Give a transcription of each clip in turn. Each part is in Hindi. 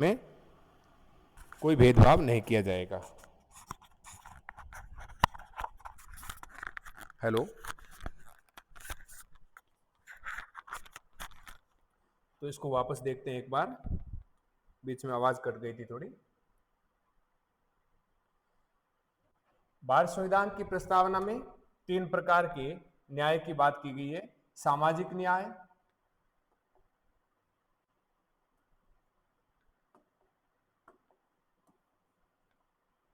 में कोई भेदभाव नहीं किया जाएगा। हेलो, तो इसको वापस देखते हैं एक बार, बीच में आवाज कट गई थी थोड़ी। भारत संविधान की प्रस्तावना में 3 प्रकार के न्याय की बात की गई है। सामाजिक न्याय,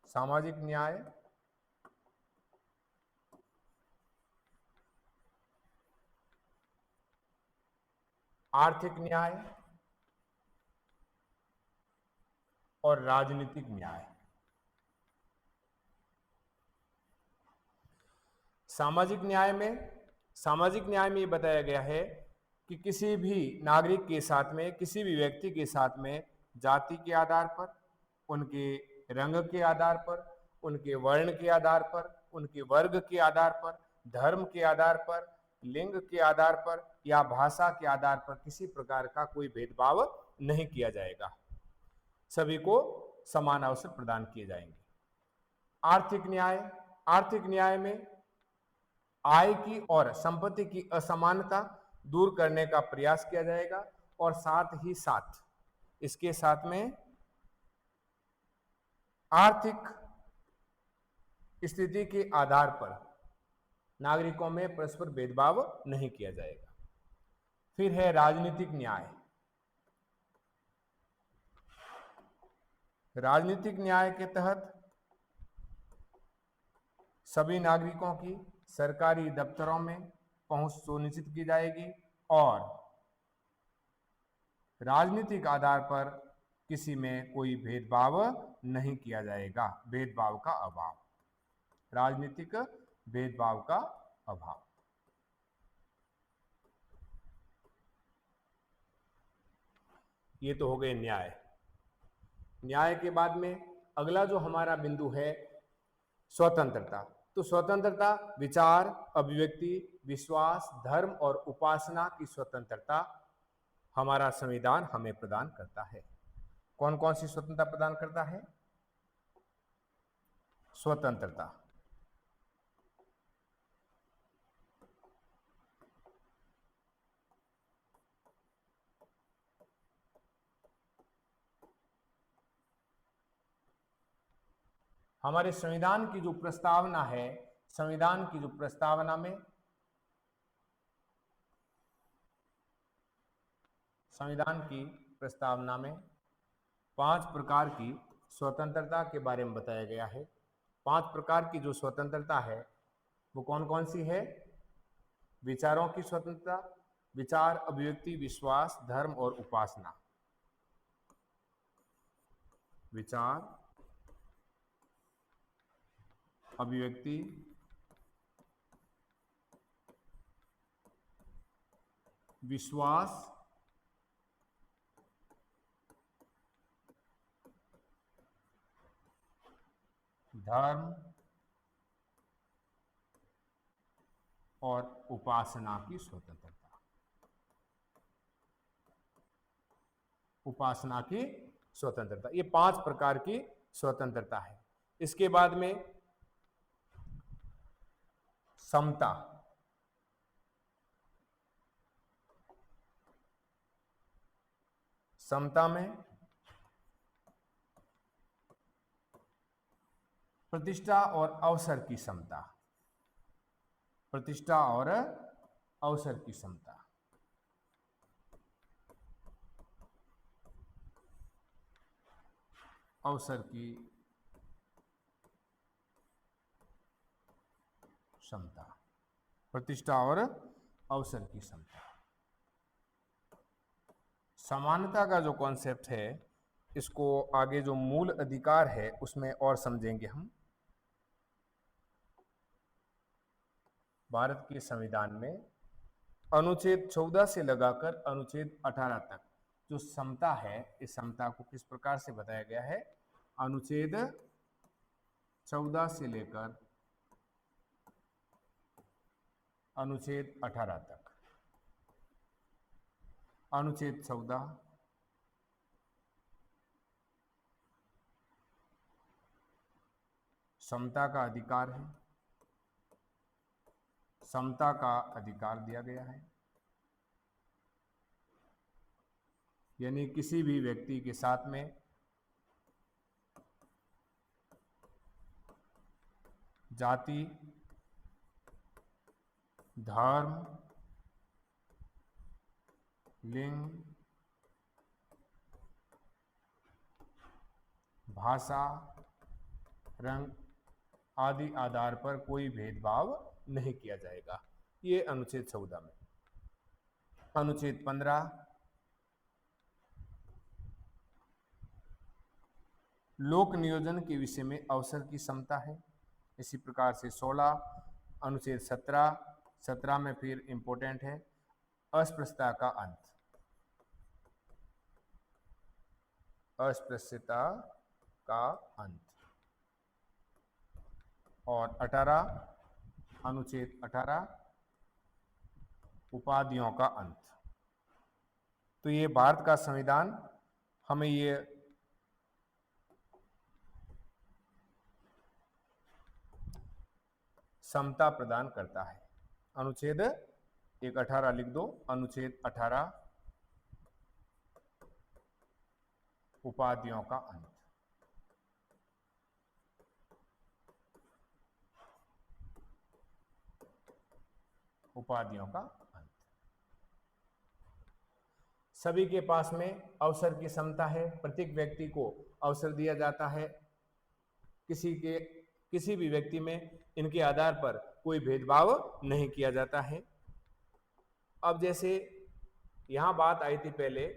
सामाजिक न्याय, आर्थिक न्याय और राजनीतिक न्याय। सामाजिक न्याय में ये बताया गया है कि किसी भी नागरिक के साथ में, किसी भी व्यक्ति के साथ में जाति के आधार पर, उनके रंग के आधार पर, उनके वर्ण के आधार पर, उनके वर्ग के आधार पर, धर्म के आधार पर, लिंग के आधार पर या भाषा के आधार पर किसी प्रकार का कोई भेदभाव नहीं किया जाएगा। सभी को समान अवसर प्रदान किए जाएंगे। आर्थिक न्याय में आय की और संपत्ति की असमानता दूर करने का प्रयास किया जाएगा और साथ ही साथ इसके साथ में आर्थिक स्थिति के आधार पर नागरिकों में परस्पर भेदभाव नहीं किया जाएगा। फिर है राजनीतिक न्याय। राजनीतिक न्याय के तहत सभी नागरिकों की सरकारी दफ्तरों में पहुंच सुनिश्चित की जाएगी और राजनीतिक आधार पर किसी में कोई भेदभाव नहीं किया जाएगा। भेदभाव का अभाव, राजनीतिक भेदभाव का अभाव। ये तो हो गए न्याय। न्याय के बाद में अगला जो हमारा बिंदु है स्वतंत्रता। तो स्वतंत्रता विचार, अभिव्यक्ति, विश्वास, धर्म और उपासना की स्वतंत्रता हमारा संविधान हमें प्रदान करता है। कौन कौन सी स्वतंत्रता प्रदान करता है? स्वतंत्रता, हमारे संविधान की जो प्रस्तावना है, संविधान की जो प्रस्तावना में संविधान की प्रस्तावना में 5 प्रकार की स्वतंत्रता के बारे में बताया गया है। 5 प्रकार की जो स्वतंत्रता है वो कौन कौन सी है? विचारों की स्वतंत्रता, विचार, अभिव्यक्ति, विश्वास, धर्म और उपासना। विचार, अभिव्यक्ति, विश्वास, धर्म और उपासना की स्वतंत्रता। उपासना की स्वतंत्रता, ये 5 प्रकार की स्वतंत्रता है। इसके बाद में समता। समता में प्रतिष्ठा और अवसर की समता, प्रतिष्ठा और अवसर की समता। अवसर की क्षमता, प्रतिष्ठा और अवसर की क्षमता। समानता का जो कॉन्सेप्ट है, इसको आगे जो मूल अधिकार है उसमें और समझेंगे हम। भारत के संविधान में अनुच्छेद 14 से लगाकर अनुच्छेद 18 तक जो समता है, इस समता को किस प्रकार से बताया गया है? अनुच्छेद 14 से लेकर अनुच्छेद 18 तक। अनुच्छेद 14 समता का अधिकार है, समता का अधिकार दिया गया है। यानी किसी भी व्यक्ति के साथ में जाति, धर्म, लिंग, भाषा, रंग आदि आधार पर कोई भेदभाव नहीं किया जाएगा। ये अनुच्छेद 14 में। अनुच्छेद 15 लोक नियोजन के विषय में अवसर की समता है। इसी प्रकार से 16 अनुच्छेद 17 में फिर इंपॉर्टेंट है अस्पृश्यता का अंत, अस्पृश्यता का अंत। और 18 अनुच्छेद 18 उपाधियों का अंत। तो ये भारत का संविधान हमें ये समता प्रदान करता है। अनुच्छेद 18 लिख दो। अनुच्छेद 18 उपाधियों का अंत। उपाधियों का अंत। सभी के पास में अवसर की समता है। प्रत्येक व्यक्ति को अवसर दिया जाता है। किसी भी व्यक्ति में इनके आधार पर कोई भेदभाव नहीं किया जाता है। अब जैसे यहां बात आई थी पहले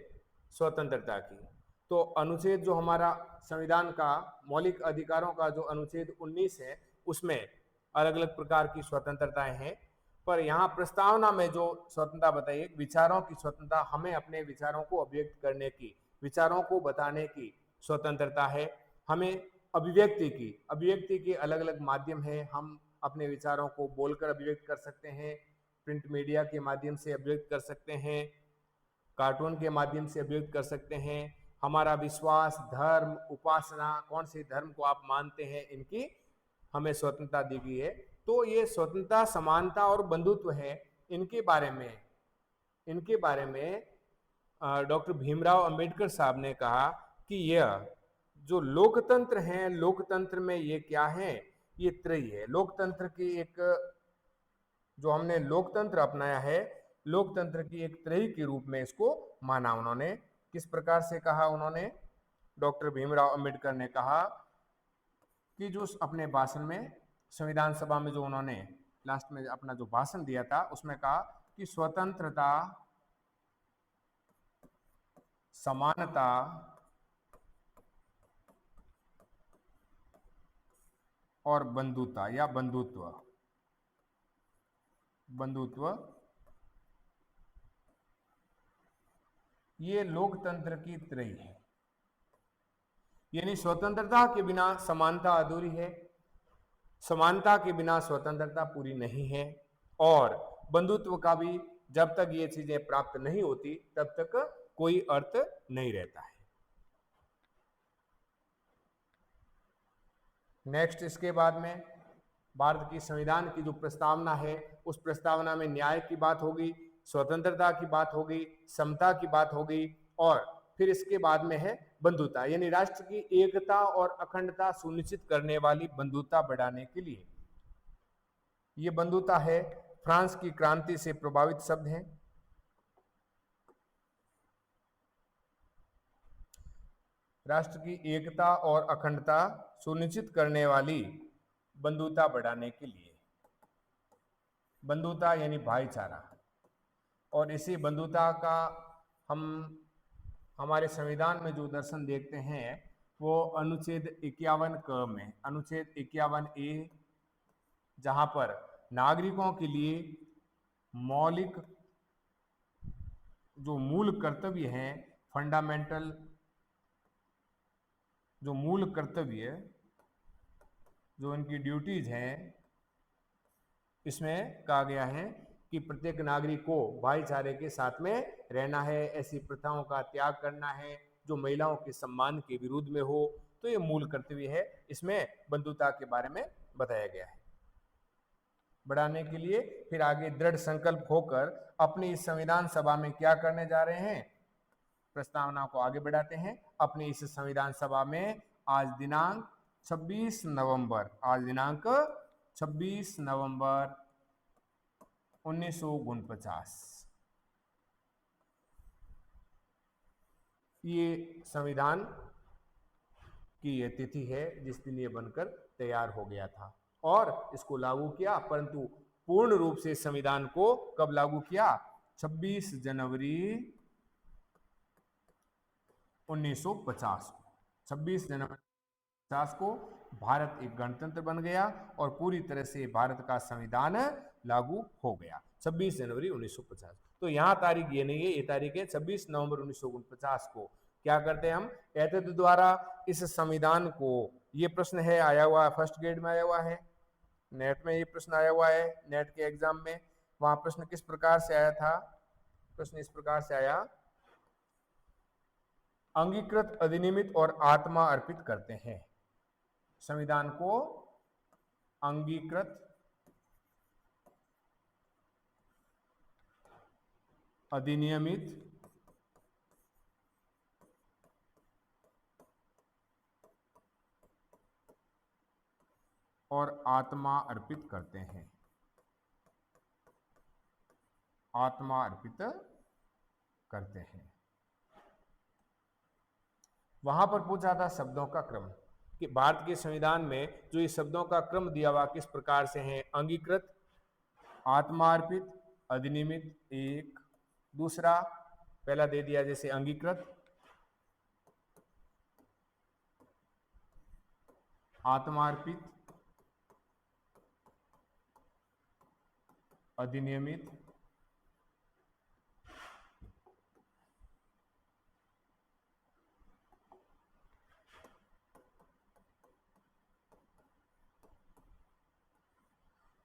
स्वतंत्रता की, तो अनुच्छेद जो हमारा संविधान का मौलिक अधिकारों का जो अनुच्छेद 19 है उसमें अलग अलग प्रकार की स्वतंत्रताएं हैं। पर यहाँ प्रस्तावना में जो स्वतंत्रता बताइए, विचारों की स्वतंत्रता, हमें अपने विचारों को अभिव्यक्त करने की, विचारों को बताने की स्वतंत्रता है। हमें अभिव्यक्ति के अलग अलग माध्यम है। हम अपने विचारों को बोलकर अभिव्यक्त कर सकते हैं, प्रिंट मीडिया के माध्यम से अभिव्यक्त कर सकते हैं, कार्टून के माध्यम से अभिव्यक्त कर सकते हैं। हमारा विश्वास, धर्म, उपासना, कौन से धर्म को आप मानते हैं, इनकी हमें स्वतंत्रता दी गई है। तो ये स्वतंत्रता, समानता और बंधुत्व है। इनके बारे में डॉक्टर भीमराव अंबेडकर साहब ने कहा कि यह जो लोकतंत्र है, लोकतंत्र में ये क्या है, ये त्रयी है। लोकतंत्र की एक, जो हमने लोकतंत्र अपनाया है, लोकतंत्र की एक त्रयी के रूप में इसको माना। उन्होंने किस प्रकार से कहा? उन्होंने, डॉक्टर भीमराव अंबेडकर ने कहा कि जो अपने भाषण में संविधान सभा में जो उन्होंने लास्ट में अपना जो भाषण दिया था उसमें कहा कि स्वतंत्रता, समानता और बंधुता या बंधुत्व ये लोकतंत्र की त्रयी है। यानी स्वतंत्रता के बिना समानता अधूरी है, समानता के बिना स्वतंत्रता पूरी नहीं है, और बंधुत्व का भी जब तक ये चीजें प्राप्त नहीं होती तब तक कोई अर्थ नहीं रहता है। नेक्स्ट, इसके बाद में भारत की संविधान की जो प्रस्तावना है, उस प्रस्तावना में न्याय की बात होगी, स्वतंत्रता की बात होगी, समता की बात होगी, और फिर इसके बाद में है बंधुता, यानी राष्ट्र की एकता और अखंडता सुनिश्चित करने वाली बंधुता बढ़ाने के लिए। ये बंधुता है, फ्रांस की क्रांति से प्रभावित शब्द है। राष्ट्र की एकता और अखंडता सुनिश्चित करने वाली बंधुता बढ़ाने के लिए। बंधुता यानी भाईचारा, और इसी बंधुता का हम हमारे संविधान में जो दर्शन देखते हैं वो अनुच्छेद 51 क में, अनुच्छेद 51A, जहां पर नागरिकों के लिए मौलिक जो मूल कर्तव्य हैं, फंडामेंटल जो मूल कर्तव्य, जो इनकी ड्यूटीज हैं, इसमें कहा गया है कि प्रत्येक नागरिक को भाईचारे के साथ में रहना है, ऐसी प्रथाओं का त्याग करना है जो महिलाओं के सम्मान के विरुद्ध में हो, तो ये मूल कर्तव्य है, इसमें बंधुता के बारे में बताया गया है। बढ़ाने के लिए फिर आगे दृढ़ संकल्प होकर अपनी इस संविधान सभा में क्या करने जा रहे हैं, प्रस्तावना को आगे बढ़ाते हैं। अपनी इस संविधान सभा में आज दिनांक 26 नवंबर, आज दिनांक 26 नवंबर 1949 ये संविधान की यह तिथि है जिस दिन ये बनकर तैयार हो गया था और इसको लागू किया, परंतु पूर्ण रूप से संविधान को कब लागू किया, 26 जनवरी 1950 को। 26 जनवरी 1950 को भारत एक गणतंत्र बन गया और पूरी तरह से भारत का संविधान लागू हो गया 26 जनवरी 1950। तो यहाँ तारीख ये नहीं है, ये तारीख है 26 नवंबर 1949 को। क्या करते हैं हम, कहते तो द्वारा इस संविधान को, ये प्रश्न है आया हुआ, फर्स्ट ग्रेड में आया हुआ है, नेट में ये प्रश्न आया हुआ है, नेट के एग्जाम में। वहां प्रश्न किस प्रकार से आया था, प्रश्न इस प्रकार से आया, अंगीकृत, अधिनियमित और आत्मा अर्पित करते हैं। संविधान को अंगीकृत, अधिनियमित और आत्मा अर्पित करते हैं, आत्मा अर्पित करते हैं। वहां पर पूछा था शब्दों का क्रम कि भारत के संविधान में जो ये शब्दों का क्रम दिया हुआ किस प्रकार से है, अंगीकृत, आत्मा अर्पित, अधिनियमित एक, दूसरा पहला दे दिया जैसे अंगीकृत, आत्मा अर्पित, अधिनियमित,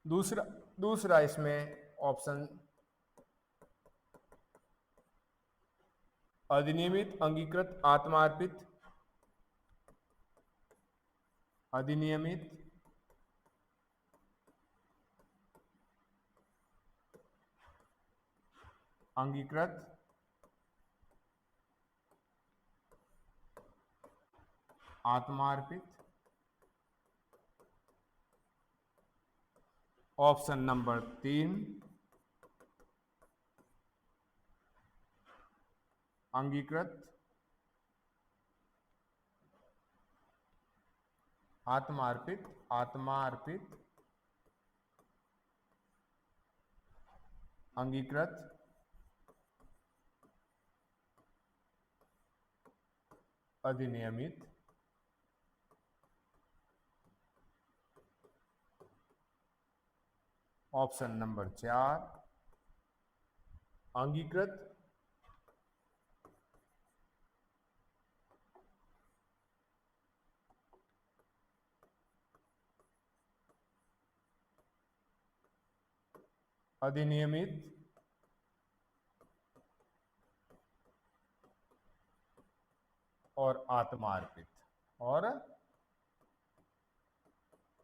दूसरा इसमें ऑप्शन अधिनियमित, अंगीकृत, आत्मा अर्पित, अधिनियमित, अंगीकृत, आत्मा अर्पित। ऑप्शन नंबर 3 अंगीकृत, आत्मा अर्पित, आत्मा अर्पित, अंगीकृत, अधिनियमित, ऑप्शन नंबर 4 अंगीकृत, अधिनियमित, और आत्मा अर्पित, और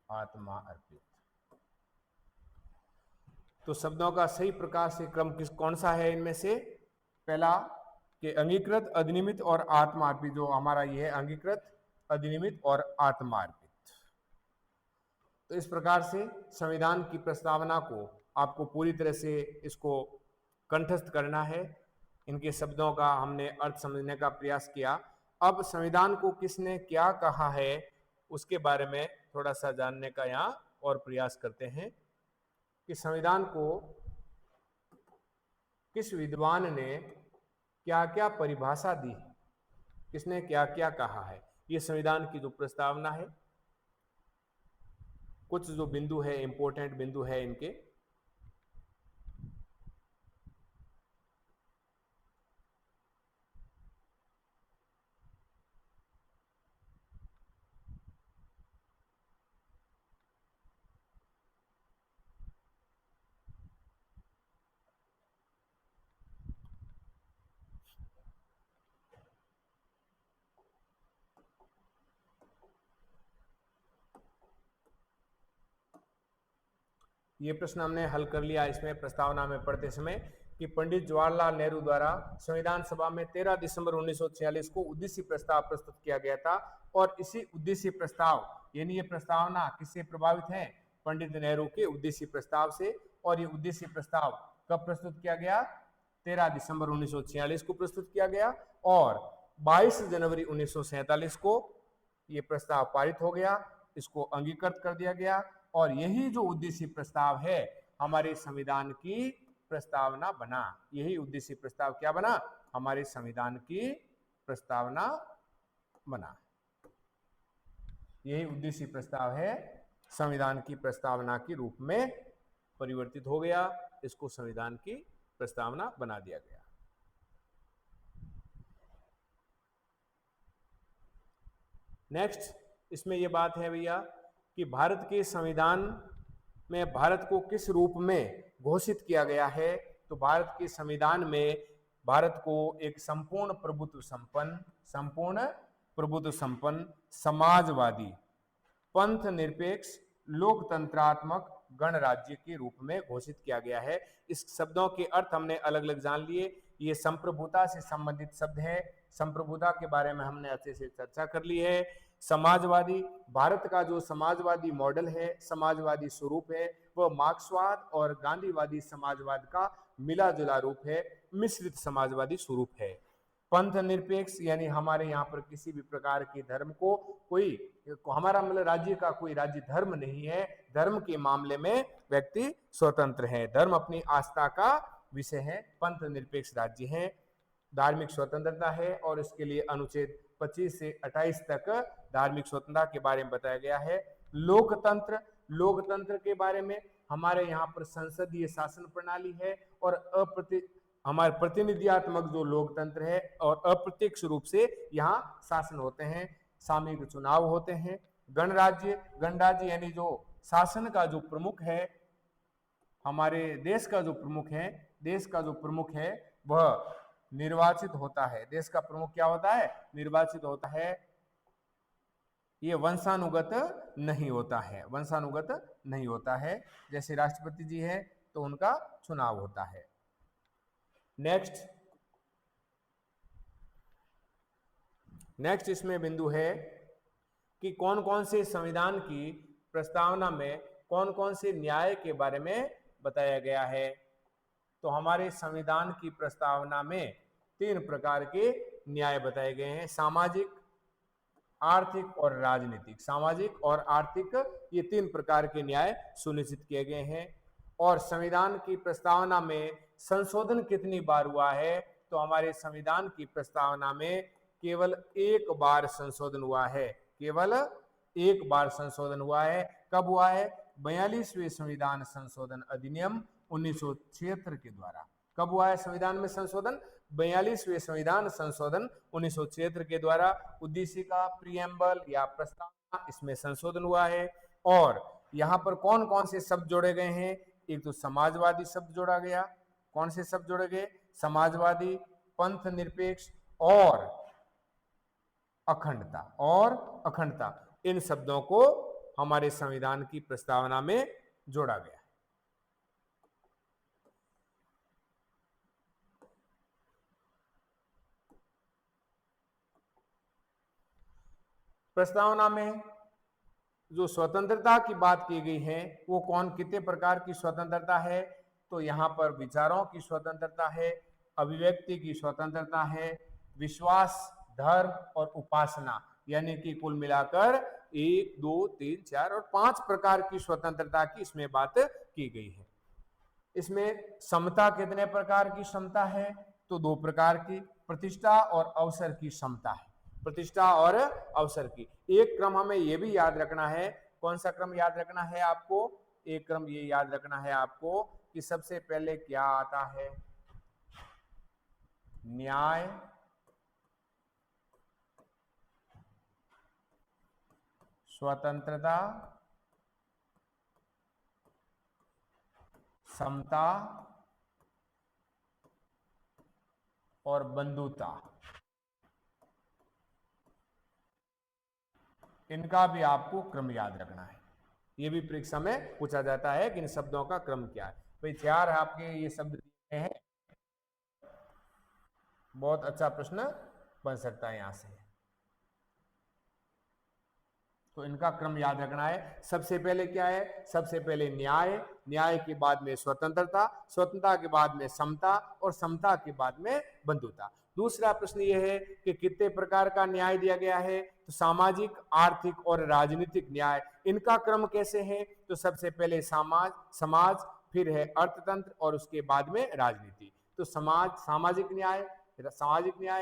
आत्मा अर्पित। तो शब्दों का सही प्रकार से क्रम कौन सा है इनमें से, पहला कि अंगीकृत, अधिनियमित और आत्मा अर्पित, जो हमारा ये है अंगीकृत, अधिनियमित और आत्मा अर्पित। तो इस प्रकार से संविधान की प्रस्तावना को आपको पूरी तरह से इसको कंठस्थ करना है। इनके शब्दों का हमने अर्थ समझने का प्रयास किया। अब संविधान को किसने क्या कहा है उसके बारे में थोड़ा सा जानने का यहाँ और प्रयास करते हैं कि संविधान को किस विद्वान ने क्या क्या परिभाषा दी, किसने क्या क्या कहा है। ये संविधान की जो प्रस्तावना है, कुछ जो बिंदु है, इंपॉर्टेंट बिंदु है इनके। ये प्रश्न हमने हल कर लिया इसमें प्रस्तावना में पढ़ते समय कि पंडित जवाहरलाल नेहरू द्वारा संविधान सभा में 13 दिसंबर 1946 को उद्देश्य प्रस्ताव प्रस्तुत किया गया था और इसी उद्देश्य प्रस्ताव यानी ये प्रस्तावना किससे प्रभावित है? पंडित नेहरू के उद्देश्य प्रस्ताव से। और ये उद्देश्य प्रस्ताव कब प्रस्तुत किया गया? 13 दिसंबर 1946 को प्रस्तुत किया गया और 22 जनवरी 1947 को ये प्रस्ताव पारित हो गया, इसको अंगीकृत कर दिया गया और यही जो उद्देश्य प्रस्ताव है हमारे संविधान की प्रस्तावना बना। यही उद्देश्य प्रस्ताव क्या बना? हमारे संविधान की प्रस्तावना बना। यही उद्देश्य प्रस्ताव है, संविधान की प्रस्तावना के रूप में परिवर्तित हो गया, इसको संविधान की प्रस्तावना बना दिया गया। नेक्स्ट इसमें यह बात है भैया कि भारत के संविधान में भारत को किस रूप में घोषित किया गया है? तो भारत के संविधान में भारत को एक संपूर्ण प्रभुत्व संपन्न समाजवादी पंथ निरपेक्ष लोकतंत्रात्मक गणराज्य के रूप में घोषित किया गया है। इस शब्दों के अर्थ हमने अलग अलग जान लिए। ये संप्रभुता से संबंधित शब्द है, संप्रभुता के बारे में हमने अच्छे से चर्चा कर ली है। समाजवादी, भारत का जो समाजवादी मॉडल है, समाजवादी स्वरूप है, वह मार्क्सवाद और गांधीवादी समाजवाद का मिला जुला रूप है, मिश्रित समाजवादी स्वरूप है। पंथ निरपेक्ष यानी हमारे यहाँ पर किसी भी प्रकार के धर्म को हमारा मतलब राज्य का कोई राज्य धर्म नहीं है, धर्म के मामले में व्यक्ति स्वतंत्र है, धर्म अपनी आस्था का विषय है, पंथ निरपेक्ष राज्य है। धार्मिक स्वतंत्रता है और इसके लिए अनुच्छेद 25 से 28 तक धार्मिक स्वतंत्रता के बारे में बताया गया है। लोकतंत्र के बारे में हमारे यहाँ पर संसदीय शासन प्रणाली है और हमारे प्रतिनिधियात्मक जो लोकतंत्र है और अप्रत्यक्ष रूप से यहाँ शासन होते हैं, सामूहिक चुनाव होते हैं। गणराज्य यानी जो शासन का जो प्रमुख है, हमारे देश का जो प्रमुख है वह निर्वाचित होता है। देश का प्रमुख क्या होता है? निर्वाचित होता है। ये वंशानुगत नहीं होता है। जैसे राष्ट्रपति जी है तो उनका चुनाव होता है। नेक्स्ट इसमें बिंदु है कि कौन कौन से संविधान की प्रस्तावना में कौन कौन से न्याय के बारे में बताया गया है। तो हमारे संविधान की प्रस्तावना में 3 प्रकार के न्याय बताए गए हैं, सामाजिक, आर्थिक और राजनीतिक। सामाजिक और आर्थिक ये 3 प्रकार के न्याय सुनिश्चित किए गए हैं। और संविधान की प्रस्तावना में संशोधन कितनी बार हुआ है? तो हमारे संविधान की प्रस्तावना में केवल 1 बार संशोधन हुआ है, केवल 1 बार संशोधन हुआ है। कब हुआ है? 42वें संविधान संशोधन अधिनियम 1976 के द्वारा। कब हुआ है संविधान में संशोधन? 42वें संविधान संशोधन 1976 के द्वारा। उद्देश्य का प्रीएम्बल या प्रस्तावना, इसमें संशोधन हुआ है। और यहाँ पर कौन कौन से शब्द जोड़े गए हैं? एक तो समाजवादी शब्द जोड़ा गया। कौन से शब्द जोड़े गए? समाजवादी, पंथ निरपेक्ष और अखंडता। इन शब्दों को हमारे संविधान की प्रस्तावना में जोड़ा गया। प्रस्तावना में जो स्वतंत्रता की बात की गई है वो कितने प्रकार की स्वतंत्रता है? तो यहाँ पर विचारों की स्वतंत्रता है, अभिव्यक्ति की स्वतंत्रता है, विश्वास, धर्म और उपासना, यानी कि कुल मिलाकर 1, 2, 3, 4 और 5 प्रकार की स्वतंत्रता की इसमें बात की गई है। इसमें समता कितने प्रकार की समता है? तो 2 प्रकार की, प्रतिष्ठा और अवसर की समता है। प्रतिष्ठा और अवसर की। एक क्रम हमें यह भी याद रखना है। कौन सा क्रम याद रखना है आपको? एक क्रम ये याद रखना है आपको कि सबसे पहले क्या आता है? न्याय, स्वतंत्रता, समता और बंधुता। इनका भी आपको क्रम याद रखना है। ये भी परीक्षा में पूछा जाता है कि इन शब्दों का क्रम क्या है। भाई 4 आपके ये शब्द दिए हैं, बहुत अच्छा प्रश्न बन सकता है यहां से। तो इनका क्रम याद रखना है। सबसे पहले क्या है? सबसे पहले न्याय, न्याय के बाद में स्वतंत्रता, स्वतंत्रता के बाद में समता और समता के बाद में बंधुता। दूसरा प्रश्न यह है कि कितने प्रकार का न्याय दिया गया है? तो सामाजिक, आर्थिक और राजनीतिक न्याय। इनका क्रम कैसे है? तो सबसे पहले समाज, फिर है अर्थतंत्र और उसके बाद में राजनीति। तो सामाजिक न्याय,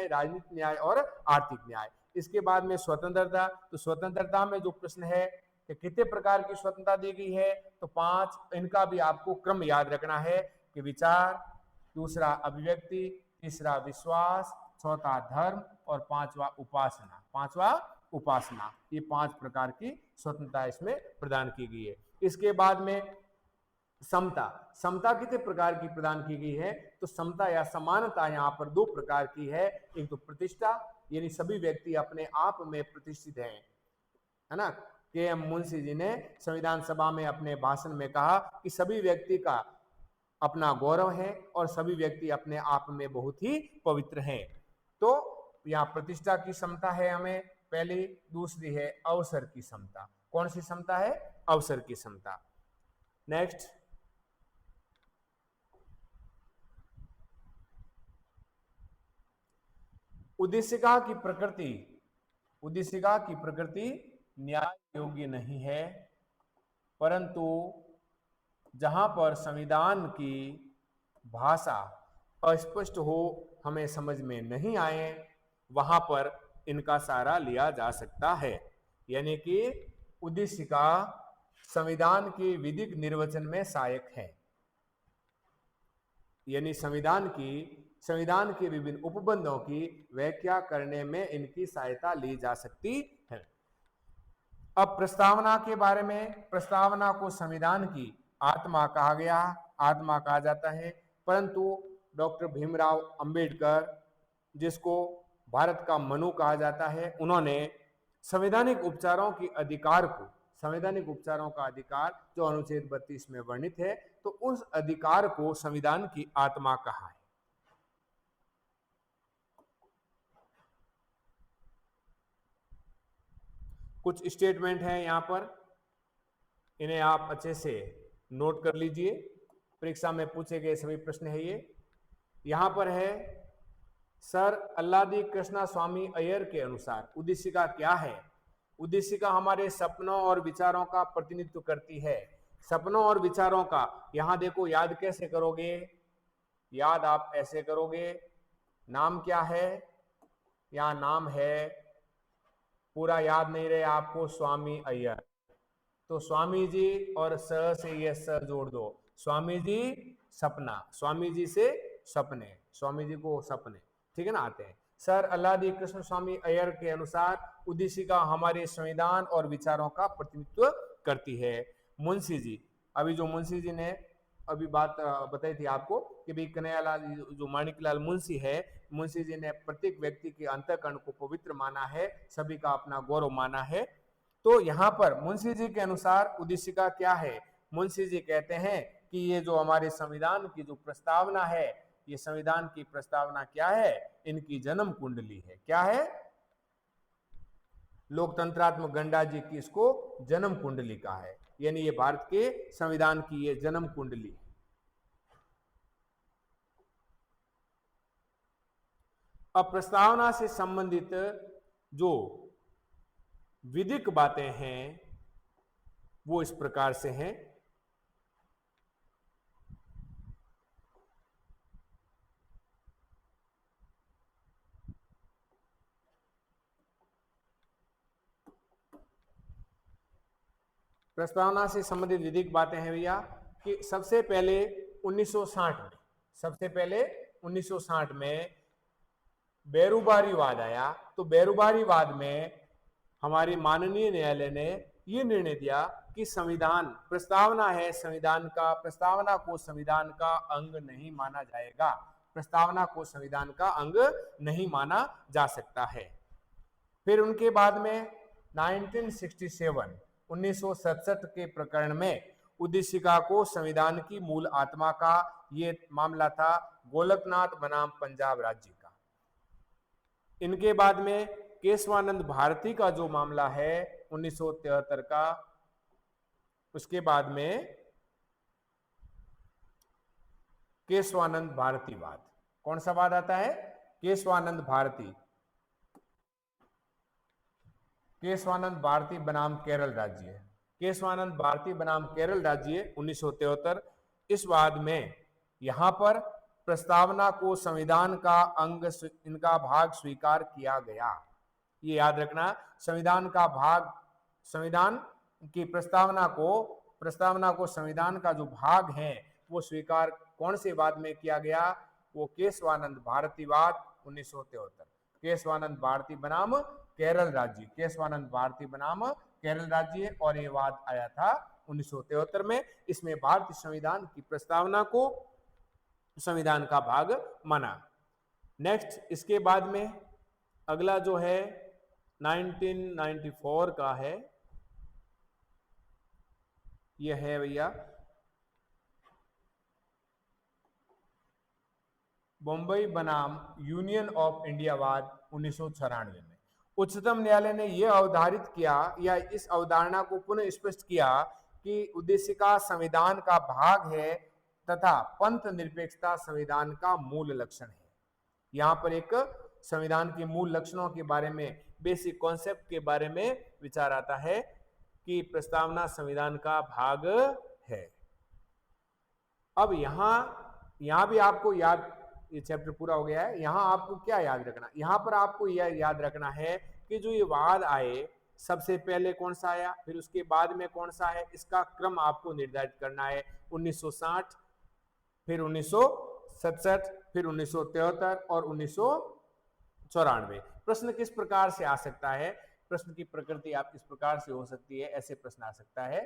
राजनीतिक न्याय और आर्थिक न्याय। इसके बाद में स्वतंत्रता। तो स्वतंत्रता में जो प्रश्न है कि कितने प्रकार की स्वतंत्रता दी गई है? तो 5। इनका भी आपको क्रम याद रखना है कि विचार, दूसरा अभिव्यक्ति, तीसरा विश्वास, चौथा धर्म और पांचवा उपासना। ये 5 प्रकार की स्वतंत्रता इसमें प्रदान की गई है। इसके बाद में समता कितने प्रकार की प्रदान की गई है? तो समता या समानता यहाँ पर 2 प्रकार की है। एक तो प्रतिष्ठा, यानी सभी व्यक्ति अपने आप में प्रतिष्ठित हैं, है ना। के.एम. मुंशी जी ने संविधान सभा में अपने भाषण में कहा कि सभी व्यक्ति का अपना गौरव है और सभी व्यक्ति अपने आप में बहुत ही पवित्र हैं। तो यहाँ प्रतिष्ठा की समता है हमें पहली। दूसरी है अवसर की समता। कौन सी समता है? अवसर की समता। नेक्स्ट, उद्देशिका की प्रकृति न्याय योग्य नहीं है, परंतु जहां पर संविधान की भाषा अस्पष्ट हो, हमें समझ में नहीं आए, वहां पर इनका सहारा लिया जा सकता है। यानी कि उद्देशिका संविधान के विधिक निर्वचन में सहायक है। यानी संविधान के विभिन्न उपबंधों की व्याख्या करने में इनकी सहायता ली जा सकती है। अब प्रस्तावना के बारे में, प्रस्तावना को संविधान की आत्मा कहा जाता है, परंतु डॉक्टर भीमराव अंबेडकर, जिसको भारत का मनु कहा जाता है, उन्होंने संवैधानिक उपचारों का अधिकार जो अनुच्छेद 32 में वर्णित है, तो उस अधिकार को संविधान की आत्मा कहा है। कुछ स्टेटमेंट है यहां पर, इन्हें आप अच्छे से नोट कर लीजिए, परीक्षा में पूछे गए सभी प्रश्न है ये। यहां पर है, सर अल्लादी कृष्णा स्वामी अय्यर के अनुसार उद्देशिका क्या है? उद्देशिका हमारे सपनों और विचारों का प्रतिनिधित्व करती है। सपनों और विचारों का, यहां देखो याद कैसे करोगे? याद आप ऐसे करोगे, नाम क्या है? यहां नाम है, पूरा याद नहीं रहे आपको, स्वामी अय्यर, तो स्वामी जी और स से ये स जोड़ दो, स्वामी जी सपना, स्वामी जी से सपने, स्वामी जी को सपने, ठीक है ना, आते हैं। सर अल्लादी कृष्ण स्वामी अय्यर के अनुसार उद्देशिका हमारे संविधान और विचारों का प्रतिनिधित्व करती है। मुंशी जी, अभी जो मुंशी जी ने अभी बात बताई थी आपको कि भाई कन्हैयालाल जो माणिकलाल मुंशी है, मुंशी जी ने प्रत्येक व्यक्ति के अंतःकरण को पवित्र माना है, सभी का अपना गौरव माना है। तो यहाँ पर मुंशी जी के अनुसार उद्देशिका क्या है? मुंशी जी कहते हैं कि ये जो हमारे संविधान की जो प्रस्तावना है, ये संविधान की प्रस्तावना क्या है? इनकी जन्म कुंडली है। क्या है? लोकतंत्रात्मक गंडा जी की इसको जन्म कुंडली का है, यानी ये भारत के संविधान की ये जन्म कुंडली है। अब प्रस्तावना से संबंधित जो विधिक बातें हैं वो इस प्रकार से हैं। प्रस्तावना से संबंधित विधिक बातें हैं भैया कि सबसे पहले 1960 में बेरुबारीवाद आया। तो बेरुबारीवाद में हमारे माननीय न्यायालय ने यह निर्णय दिया कि संविधान प्रस्तावना है, प्रस्तावना को संविधान का अंग नहीं माना जाएगा, प्रस्तावना को संविधान का अंग नहीं माना जा सकता है। फिर उनके बाद में 1967 1967 के प्रकरण में उद्देशिका को संविधान की मूल आत्मा का ये मामला था गोलकनाथ बनाम पंजाब राज्य का। इनके बाद में केशवानंद भारती का जो मामला है 1973 का, उसके बाद में केशवानंद भारती वाद। कौन सा वाद आता है? केशवानंद भारती, केशवानंद भारती बनाम केरल राज्य। केशवानंद भारती बनाम केरल राज्य 1973। इस वाद में यहां पर प्रस्तावना को संविधान का अंग, इनका भाग स्वीकार किया गया। ये याद रखना, संविधान का भाग, संविधान की प्रस्तावना को संविधान का जो भाग है वो स्वीकार कौन से वाद में किया गया? वो केशवानंद भारती वाद 1973। केशवानंद भारती बनाम केरल राज्य, केशवानंद भारती बनाम केरल राज्य, और ये वाद आया था 1973 में। इसमें भारतीय संविधान की प्रस्तावना को संविधान का भाग माना। नेक्स्ट, इसके बाद में अगला जो है 1994 का है, यह है भैया बम्बई बनाम यूनियन ऑफ इंडिया वाद 1996 में। उच्चतम न्यायालय ने यह अवधारित किया या इस अवधारणा को पुनः स्पष्ट किया कि उद्देशिका संविधान का भाग है तथा पंथ निरपेक्षता संविधान का मूल लक्षण है। यहां पर एक संविधान के मूल लक्षणों के बारे में, बेसिक कॉन्सेप्ट के बारे में विचार आता है कि प्रस्तावना संविधान का भाग है। अब यहां भी आपको याद, ये चैप्टर पूरा हो गया है। यहां आपको क्या याद रखना? यहां पर आपको यह याद रखना है कि जो ये वाद आए, सबसे पहले कौन सा आया, फिर उसके बाद में कौन सा है, इसका क्रम आपको निर्धारित करना है। 1960, फिर 1967, फिर 1973 और 1994। प्रश्न किस प्रकार से आ सकता है? प्रश्न की प्रकृति आप इस प्रकार से हो सकती है, ऐसे प्रश्न आ सकता है।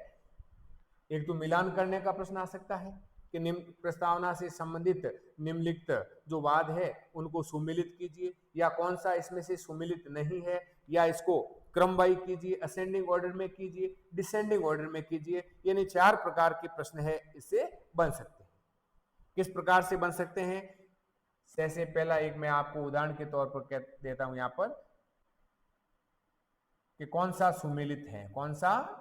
एक तो मिलान करने का प्रश्न आ सकता है कि निम्न प्रस्तावना से संबंधित निम्नलिखित जो वाद है उनको सुमिलित कीजिए, या कौन सा इसमें से सुमिलित नहीं है, या इसको क्रमवाई कीजिए, असेंडिंग ऑर्डर में कीजिए, डिसेंडिंग ऑर्डर में कीजिए। यानी 4 प्रकार के प्रश्न है इससे बन सकते हैं। किस प्रकार से बन सकते हैं? जैसे पहला एक मैं आपको उदाहरण के तौर पर कह देता हूं यहां पर कि कौन सा सुमिलित है, कौन सा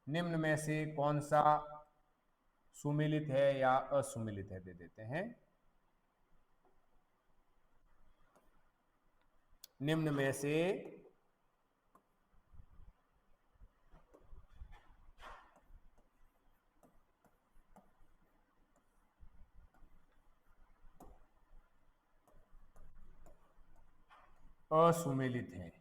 निम्न में से कौन सा सुमिलित है या असुमिलित है, दे देते हैं। निम्न में से असुमिलित है,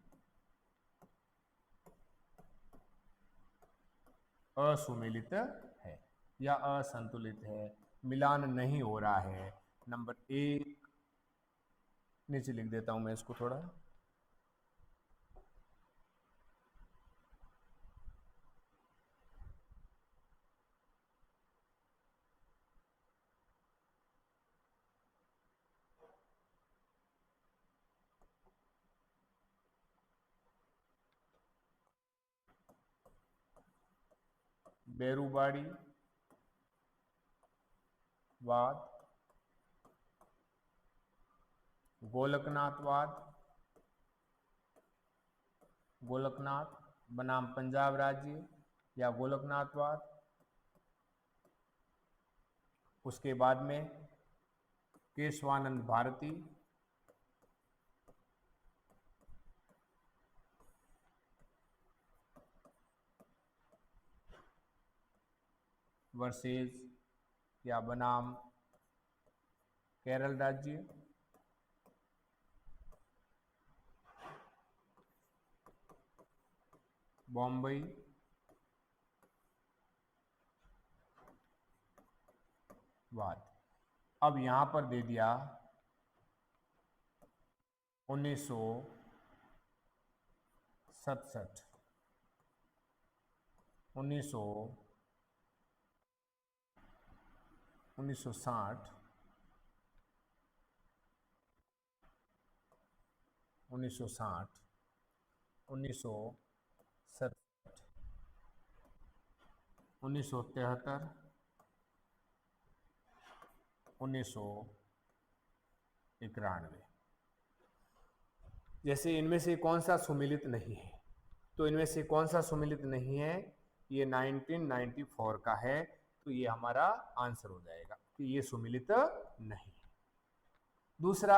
असुमिलित है या असंतुलित है, मिलान नहीं हो रहा है। नंबर 1 नीचे लिख देता हूं मैं इसको थोड़ा। बेरुबाड़ी वाद, गोलकनाथवाद, गोलकनाथ बनाम पंजाब राज्य या गोलकनाथवाद। उसके बाद में केशवानंद भारती वर्सेस या बनाम केरल राज्य। बॉम्बई वाद। अब यहां पर दे दिया 1967, 1973, 1960, 1960, 1967, 1973, 1991। जैसे इनमें से कौन सा सुमिलित नहीं है, तो इनमें से कौन सा सुमिलित नहीं है, ये 1994 का है, तो ये हमारा आंसर हो जाएगा कि ये सुमिलित नहीं है। दूसरा,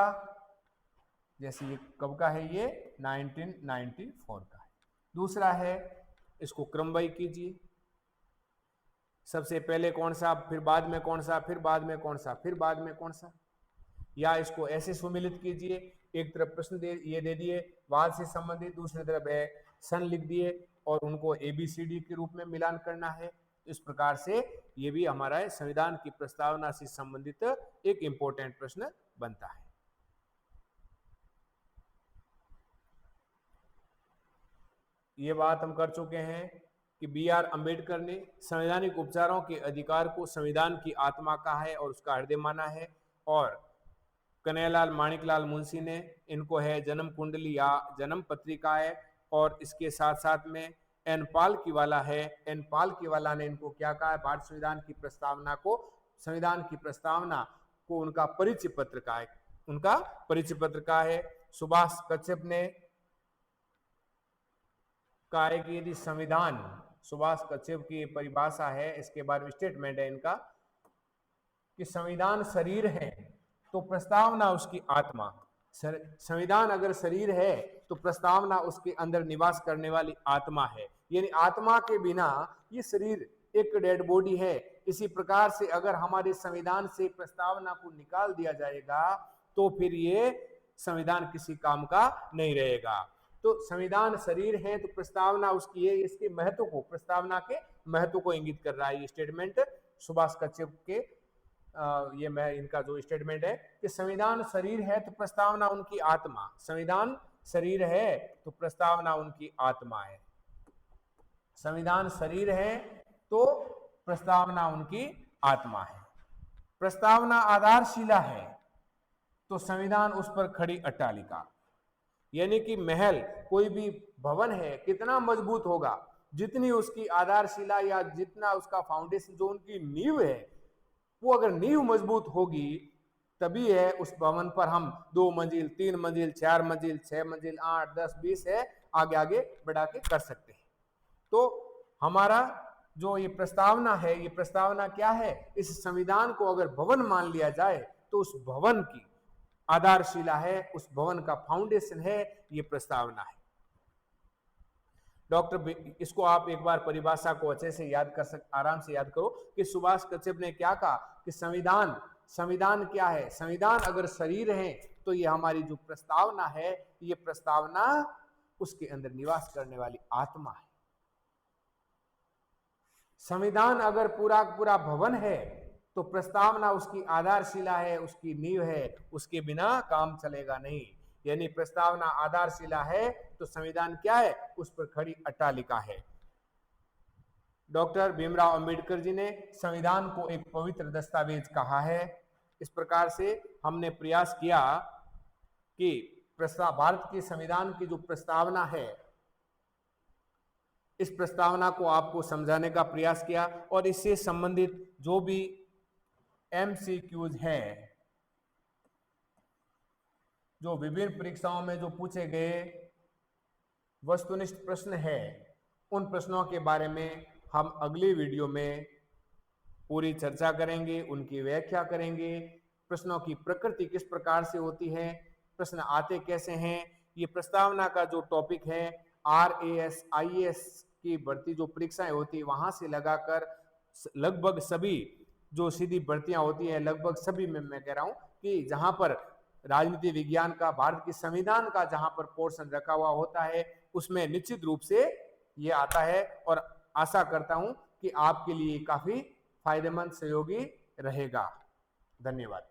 जैसे ये कब का है, ये 1994 का है। दूसरा है, इसको क्रमवाही कीजिए, सबसे पहले कौन सा, फिर बाद में कौन सा, फिर बाद में कौन सा, फिर बाद में कौन सा, या इसको ऐसे सुमिलित कीजिए, एक तरफ प्रश्न ये दे दिए वाद से संबंधित, दूसरी तरफ है सन लिख दिए और उनको ABCD के रूप में मिलान करना है। इस प्रकार से ये भी हमारा संविधान की प्रस्तावना से संबंधित एक इंपॉर्टेंट प्रश्न बनता है। ये बात हम कर चुके हैं कि BR अम्बेडकर ने संवैधानिक उपचारों के अधिकार को संविधान की आत्मा कहा है और उसका हृदय माना है, और कन्हैयालाल माणिकलाल मुंशी ने इनको है जन्म कुंडली या जन्म पत्रिका है, और इसके साथ साथ में एन पाल की वाला है, एन पाल की वाला ने इनको क्या कहा है, भारत संविधान की प्रस्तावना को, संविधान की प्रस्तावना को उनका परिचय पत्र का है, उनका परिचय पत्र का है। सुभाष कच्छप ने कहा है कि यदि संविधान, सुभाष कच्छप की परिभाषा है, इसके बाद स्टेटमेंट है इनका कि संविधान शरीर है तो प्रस्तावना उसकी आत्मा, संविधान अगर शरीर है तो प्रस्तावना उसके अंदर निवास करने वाली आत्मा है, यानी आत्मा के बिना ये शरीर एक डेड बॉडी है। इसी प्रकार से अगर हमारे संविधान से प्रस्तावना को निकाल दिया जाएगा तो फिर ये संविधान किसी काम का नहीं रहेगा। तो संविधान शरीर है तो प्रस्तावना उसकी है, इसके महत्व को, प्रस्तावना के महत्व को इंगित कर रहा है ये स्टेटमेंट सुभाष कच्छप के। ये मैं इनका जो स्टेटमेंट है कि संविधान शरीर है तो प्रस्तावना उनकी आत्मा, संविधान शरीर है तो प्रस्तावना उनकी आत्मा है, संविधान शरीर है तो प्रस्तावना उनकी आत्मा है, प्रस्तावना आधारशिला है तो संविधान उस पर खड़ी अट्टालिका। यानी कि महल, कोई भी भवन है, कितना मजबूत होगा, जितनी उसकी आधारशिला या जितना उसका फाउंडेशन, जो उनकी नींव है, वो अगर नींव मजबूत होगी तभी है उस भवन पर हम 2 मंजिल, 3 मंजिल, 4 मंजिल, 6 मंजिल, 8, 10, 20 है, आगे आगे बढ़ा के कर सकते हैं। तो हमारा जो ये प्रस्तावना है, ये प्रस्तावना क्या है, इस संविधान को अगर भवन मान लिया जाए तो उस भवन की आधारशिला है, उस भवन का फाउंडेशन है, ये प्रस्तावना है। डॉक्टर, इसको आप एक बार परिभाषा को अच्छे से याद कर आराम से याद करो कि सुभाष कच्छप ने क्या कहा कि संविधान क्या है, संविधान अगर शरीर है तो ये हमारी जो प्रस्तावना है, ये प्रस्तावना उसके अंदर निवास करने वाली आत्मा है। संविधान अगर पूरा पूरा भवन है तो प्रस्तावना उसकी आधारशिला है, उसकी नींव है, उसके बिना काम चलेगा नहीं। यानी प्रस्तावना आधारशिला है तो संविधान क्या है, उस पर खड़ी अट्टालिका है। डॉक्टर भीमराव अंबेडकर जी ने संविधान को एक पवित्र दस्तावेज कहा है। इस प्रकार से हमने प्रयास किया कि भारत के संविधान की जो प्रस्तावना है, इस प्रस्तावना को आपको समझाने का प्रयास किया, और इससे संबंधित जो भी MCQs हैं, जो विभिन्न परीक्षाओं में जो पूछे गए वस्तुनिष्ठ प्रश्न है, उन प्रश्नों के बारे में हम अगली वीडियो में पूरी चर्चा करेंगे, उनकी व्याख्या करेंगे, प्रश्नों की प्रकृति किस प्रकार से होती है, प्रश्न आते कैसे हैं। ये प्रस्तावना का जो टॉपिक है, RAS IAS की भर्ती जो परीक्षाएं होती है वहां से लगाकर लगभग सभी जो सीधी भर्तियां होती है, लगभग सभी में मैं कह रहा हूं कि जहां पर राजनीति विज्ञान का, भारत के संविधान का जहां पर पोर्शन रखा हुआ होता है, उसमें निश्चित रूप से ये आता है, और आशा करता हूं कि आपके लिए काफी फायदेमंद सहयोगी रहेगा। धन्यवाद।